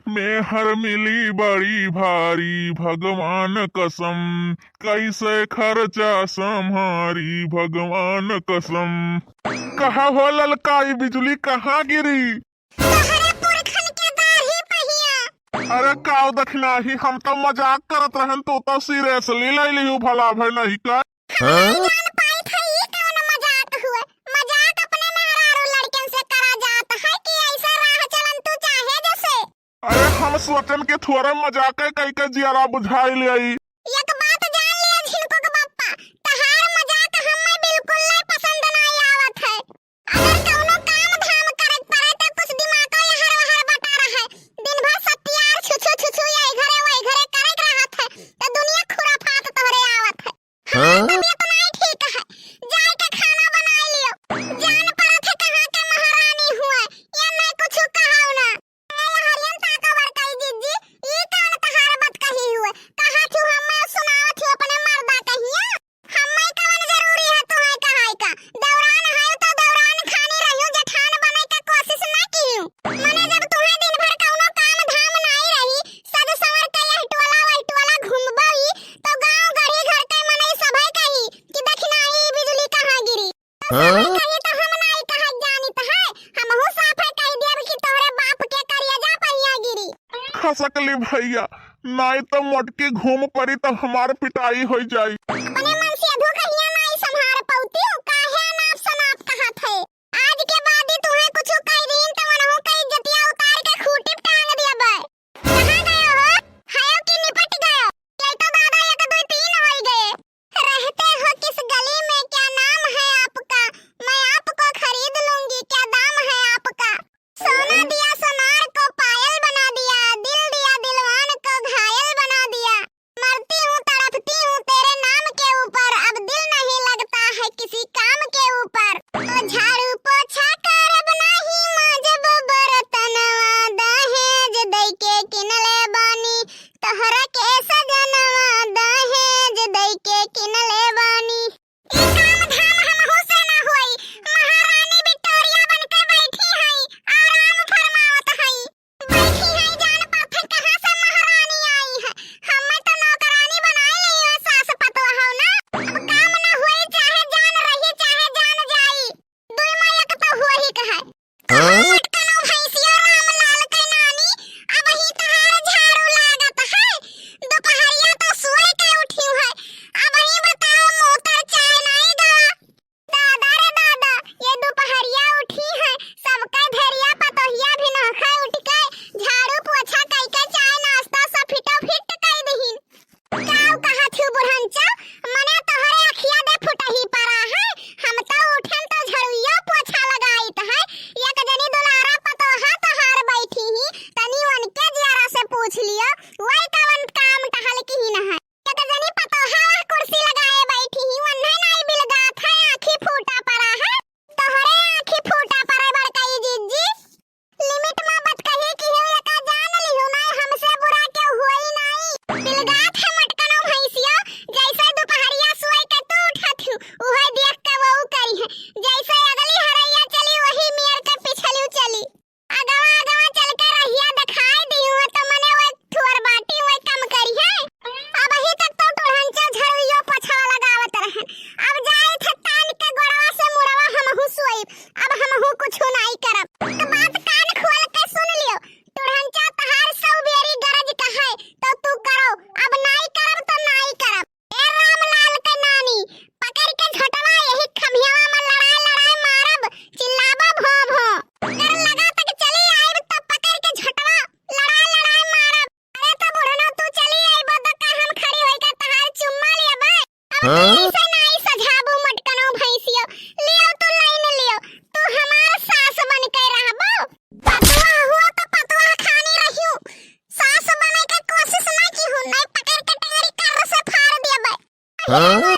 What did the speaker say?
मेहर मिली बड़ी भारी भगवान कसम, कैसे खर्चा संहारी भगवान कसम। कहा हो ललकाई बिजली कहाँ गिरी? अरे काव दखना ही हम तो मजाक करत रहन, तो सीरियसली ले लियो भला भर नहीं का। अरे हम सोचन के थोड़ा मजाक कई के जियारा बुझाई ले आई। एक बात जान लिया झिनको के पप्पा, तहार मजाक हमें बिल्कुल नहीं पसंद नहीं आवत है। अगर कौनो काम धाम करे पड़े तो कुछ दिमाग को हर हर बटा रहा है। दिन भर सत्यार छु यही घरे वही घरे करे रहत है, तो दुनिया खुराफात तोहरे आवत है। हाँ? तबीयत नहीं ठीक है, जाए के खाना बना लियो। जान पड़त है कहां के महारानी हुए, ये मैं कुछ कहू ना। हरियन ताकवर कई जीजी, ई कान तहार बात कही हुए। कहा थू हमें सुनावत थू अपने मर्दा कहिया। हमें कवन जरूरी है तोहे कहाई का। दौरान है तो दौरान खानी रहियो, जेठान बने का कोशिश ना कियो। मने जब तोहे दिन भर कौनो काम धाम नहीं रही, सज सवर के यह टोला वही टोला घूमबई, तो गांव गढ़ी घर के मने सभे कही कि देखना ई बिजली कहां गिरी। हाँ? कही तो हम नहीं कह जानित है, हमहु साफे कह देब कि तोरे बाप के करिया पहिया गिरी। खसकली भैया, नहीं तो मोटकी घूम पड़ी तो हमार पिटाई हो जाई। अपने मन से अधू कहिया नहीं संभार पौती हो, काहे नाप सनाप कहत है। आज के बाद ही तुम्हें कुछ कह दीन तो मनहु के इज्जतिया उतार के खूंटी पे टांग दियाबे। कहां गए हो? हायो कि निपट गए? ये तो दादा 1 2 3 हो गए। रहते हो किस गली में, क्या नाम है आपका? मैं आपको खरीद लूंगी, क्या दाम है आपका? सोना दिया सोनार को पायल बना दिया, दिल दिया दिलवान को घायल बना दिया। मरती हूँ तड़पती हूँ तेरे नाम के ऊपर, अब दिल नहीं लगता है किसी काम के ऊपर। तो झाड़ू पोछा करब नहीं मांजब बर्तनवा, दहेज दई के किनले बानी तोहरा के सजनवा, दहेज दई के किनले बानी। ई काम धाम हमहु से ना होई, महारानी विक्टोरिया बनके बैठी हई, आराम फरमावत हई। बैठी हई जान पाथे कहां से महारानी आई है। हमें तो नौकरानी बनाए ली है, सास पतो हो ना। अब काम ना होई, चाहे जान रही चाहे जान जाई, दुई में एक तो हो ही कहे। हाँ? कनो भैंसिया राम लाल के नानी, अब ही तहार झाड़ू लागत है। दोपहरिया तो सोए के उठी है, अब ही बताओ मोटर चाय नहीं दवा। दादा रे दादा, ये दोपहरिया उठी है, सबका धैर्य पतोहिया भी न खाए, उठ के झाड़ू पोछा कई के चाय नाश्ता सब फिटो फिट कई दहीन। काऊ कहा थू बुढ़ंचा, मने तोहरे अखिया दे फुटही पड़ा है। हम तो उठन तो झड़ुइया पोछा लगाइत है। एक जनी दुलारा पतोहा तहार बैठी ही, तनी उनके जियारा से पूछ लियो, वही कवन काम टहल की ही न है। एक जनी पतोहा कुर्सी लगाए बैठी ही, उन्हें नहीं बिलगात है, आँखी फूटा पड़ा है। तोहरे आँखी फूटा पड़े बड़कई जीजी। लिमिट में बात कही कि हो एका जान लियो नहीं, हमसे बुरा क्यों हुई नहीं। बिलगात है मटकनो भैंसिया, जैसे दोपहरिया सोए के तू उठत हूँ, उहे देख के वो करी है। जैसे अगली हरैया चली वही मेर के पिछली चली। अगवा अगवा चल के रहिया दिखाई दी हूँ, तो मने वो थोर बाटी वो कम करी है। अब ही तक तो टोढ़ंचा झड़ुइयो पोछा लगावत रहे, अब जाए थे तान के गोड़वा से मुड़वा हमहु सोई, अब हमहु कुछ नहीं करब। तो बात कान खोल के सुन लियो, टोढ़ंचा तहार सब बेरी गरज कहे तो तू करो, अब नहीं करब तो नहीं करब। ए रामलाल के नानी, पकड़ के झटवा यही खमियावा में लड़ाई लड़ाई मारब, चिल्लाबा भो भो। अगर लगा तक चली आइब तो पकड़ के झटवा लड़ाई लड़ाई मारब। अरे तो बुढ़नो तू चली आइब तो का हम खड़ी होई के तहार चुम्मा लेबे। अब से नहीं सझाबू मटकनो भैंसियो, लियो तू लाइन लियो, तू हमार सास बन के रहबो। पतवा हुआ तो पतवा खानी रहियो, सास बने के कोशिश ना की हूं, नहीं पकड़ के टेंगरी कर से फाड़ देबे।